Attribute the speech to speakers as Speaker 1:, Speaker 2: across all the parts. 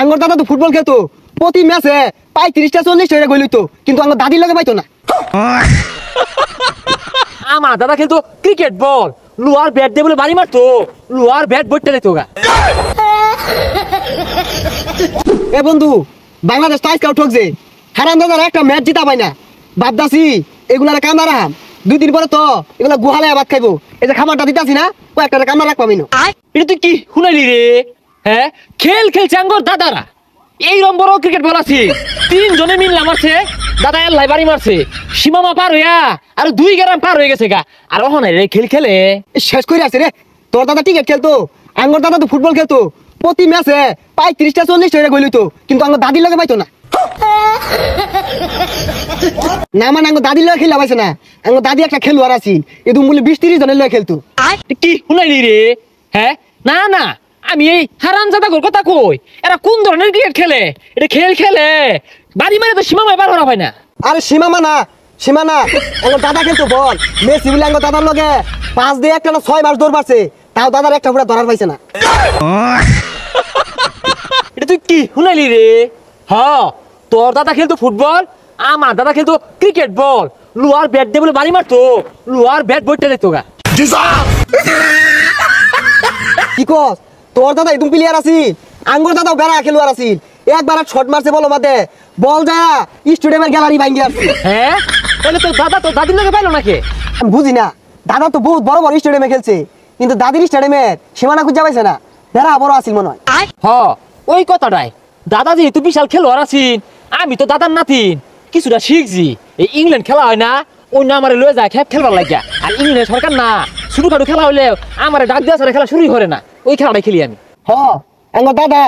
Speaker 1: আঙ্গর দাদা তো ফুটবল খেলতো, প্রতি ম্যাচে 35টা 40টা গোল হইতো, কিন্তু আঙ্গর দাদির লগে পাইতো না।
Speaker 2: আমার দাদা খেলতো ক্রিকেট বল, লোয়ার ব্যাট দিয়ে বলে বাড়ি মারতো, লোয়ার ব্যাট বইটা দিত গা।
Speaker 1: এ বন্ধু, বাংলাদেশ টাইস কাউ ঠকছে, হারান দাদার একটা ম্যাচ জিতা পাই না। ভাবতাছি এগুলার কামড়া রাখাম, 2 দিন পরে তো এগুলা গুহালে ভাত খাইবো। এই যে খাবারটা দিতাছি না, কয়েকটা কামড়া রাখবামি না।
Speaker 2: এটা তুই কি শুনাইলি রে? হ্যাঁ, খেলছে আঙ্গর দাদারা, এই নম্বর ক্রিকেট বল আছে, 3 জনে মিললা মারছে, দাদা এল্লাই বাড়ি মারছে, সীমামা পার হইয়া আর 2 গ্রাম পার হয়ে গেছে গা। আর ওখানে রে খেলে
Speaker 1: শেষ করে আছে রে। তোর দাদা ক্রিকেট খেলতো, আঙ্গর দাদা তো ফুটবল খেলতো, প্রতি ম্যাচে 35টা 40টা গোল হইতো, কিন্তু আঙ্গর দাদির লগে পাইতো না। না মানে আঙ্গর দাদির লগে খেলা পাইছে না, আঙ্গর দাদি একটা খেলোয়াড় আছিল, এদম বলে 20-30 জনের লগে খেলতো।
Speaker 2: কি শুনাইলি রে? হ্যাঁ, না না, আমি এই হারামজাদা গোর কথা কই, এরা কোন ধরনের ক্রিকেট খেলে? এটা খেলে বাড়ি মারে তো সীমামায় পার হওয়া হয় না।
Speaker 1: আরে সীমামা না, সীমা না, আঙ্গর দাদা খেলতো বল। মেসি বলে আঙ্গর দাদার লগে 5 দিয়ে একটা 6 মাস দৌড় পারছে, তাও দাদার একটা পুরা ধরার পাইছে না।
Speaker 2: এটা তুই কি শুনাইলি রে? হ্যাঁ, তোর দাদা খেলতো ফুটবল, আমার দাদা খেলতো ক্রিকেট বল, লোয়ার ব্যাট দিয়ে বলে বাড়ি মারতো, লোয়ার ব্যাট বইটা দিত গা।
Speaker 1: কি কস? তোর দাদা একদম প্লেয়ার আছিল, আঙ্গর দাদাও বেড়া খেলোয়াড় আছিল। একবার শট মারছে বল মাঝে, বল যায় স্টেডিয়ামের গ্যালারি ভাঙ্গি আসছে।
Speaker 2: হ্যাঁ, তাহলে তোর দাদা তো দাদির লগে পাইলো নাকি?
Speaker 1: আমি বুঝি না, দাদা তো বহুত বড় বড় স্টেডিয়ামে খেলছে, কিন্তু দাদির স্টেডিয়ামের সীমানা খুঁজে পাইছে না, বেড়া বড় আছিল মনে হয়।
Speaker 2: হ্যাঁ, ওই কথাটাই, দাদা যেহেতু বিশাল খেলোয়াড় আছেন, আমি তো দাদার নাতিন, কিছুটা শিখছি। এই ইংল্যান্ড খেলা হয় না, ওই না আমার লয়ে যায় খেলবার লাগিয়া। আর ইংল্যান্ড সরকার না, ছোটখাটো খেলা হইলে আমার ডাক দেওয়া ছাড়া খেলা শুরুই করে না, ওই খেলাটাই খেলি আমি।
Speaker 1: আঙ্গর দাদা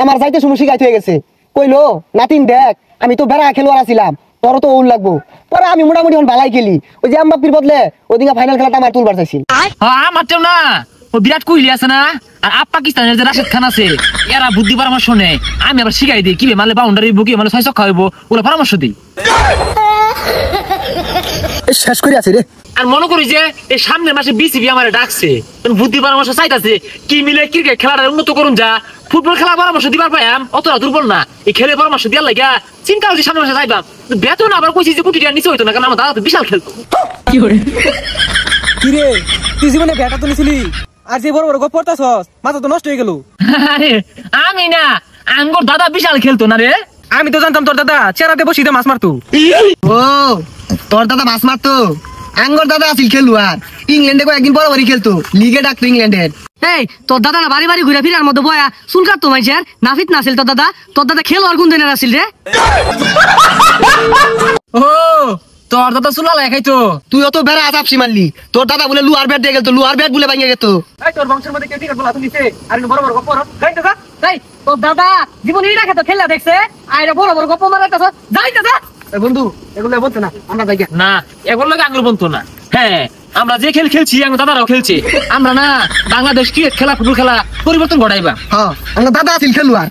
Speaker 1: আমার যাইতে সময় শিখাইতে হয়ে গেছে, কইলো নাতিন দেখ আমি তো বেড়া খেলোয়াড় আছিলাম, তোর তো উল লাগবো। পরে আমি মোটামুটি ভালাই খেলি, ওই যে এমবাপ্পির বদলে ওইদিকে ফাইনাল খেলাটা আমার তুলবার চাইছি।
Speaker 2: আমার তো না, ও বিরাট কোহলি আছে না, আর পাকিস্তানের যে রাশেদ খান আছে, এরা বুদ্ধি পরামর্শ নেই, আমি আবার শিখাই দিই কিভাবে মারলে বাউন্ডারি বুকি মারলে 6 ছক্কা হইব, ওগুলো পরামর্শ দিই।
Speaker 1: শেষ করে আছে রে।
Speaker 2: আর মনে করি যে এই সামনের মাসে বিসিবি আমারে ডাকছে, বুদ্ধি পরামর্শ চাইতাছে কি মিলে ক্রিকেট খেলাটা উন্নত করুন, যা ফুটবল খেলা পরামর্শ দিবার পাইম, অতটা দুর্বল না, এই খেলে পরামর্শ দিয়ার লাগা চিন্তা হচ্ছে সামনের মাসে যাইবাম। বেতন আবার কইছি যে কোটি টাকা নিচে হইতো না, কারণ আমার দাদা তো বিশাল খেলতো।
Speaker 1: কি রে তুই জীবনে ব্যাটা তো নিছিলি, আর যে বড় বড় গপ পড়তাছস, মাথা তো নষ্ট হয়ে গেল।
Speaker 2: আরে আমি না, আঙ্গর দাদা বিশাল খেলতো না রে।
Speaker 1: আমি তো জানতাম তোর দাদা চেরাতে বসিতে মাছ মারতো। ও তোর দাদা মাছ মারতো? আঙ্গর দাদা আছিল খেলোয়াড়, ইংল্যান্ডে কয়েকদিন পর পরই খেলতো, লিগে ডাকতো ইংল্যান্ডের।
Speaker 3: এই তোর দাদা না বাড়ি বাড়ি ঘুরে ফিরার মধ্যে বয়া চুল কাটতো মাইছের, নাফিত না আছিল তোর দাদা? তোর দাদা খেলোয়াড় কোন দিনের আছিল রে?
Speaker 2: ও তোর দাদা চুলা লাগাইতো,
Speaker 1: তুই অত বেড়া আসাপসি মারলি, তোর দাদা বলে লুয়ার ব্যাট দিয়ে গেলতো, লুয়ার ব্যাট বলে ভাঙিয়ে গেত।
Speaker 2: এই তোর বংশের মধ্যে কে ক্রিকেট বলা তুমি নিছে, আর বড় বড় গপ পড়ো যাইতে যা।
Speaker 3: এই তোর দাদা জীবন এই রাখে তো খেলা দেখছে, আইরা বড় বড় গপ্প মারাইতাছ, যাইতে যা।
Speaker 1: বন্ধু এগুলো বলছে না, আমরা যাই
Speaker 2: না, এগুলো লাগে আঙ্গুল বন্ধু না। হ্যাঁ, আমরা যে খেল খেলছি আমার দাদারাও খেলছে, আমরা না বাংলাদেশ ক্রিকেট খেলা ফুটবল খেলা পরিবর্তন ঘটাইবা।
Speaker 1: হ্যাঁ, আমার দাদা আছিল খেলোয়াড়।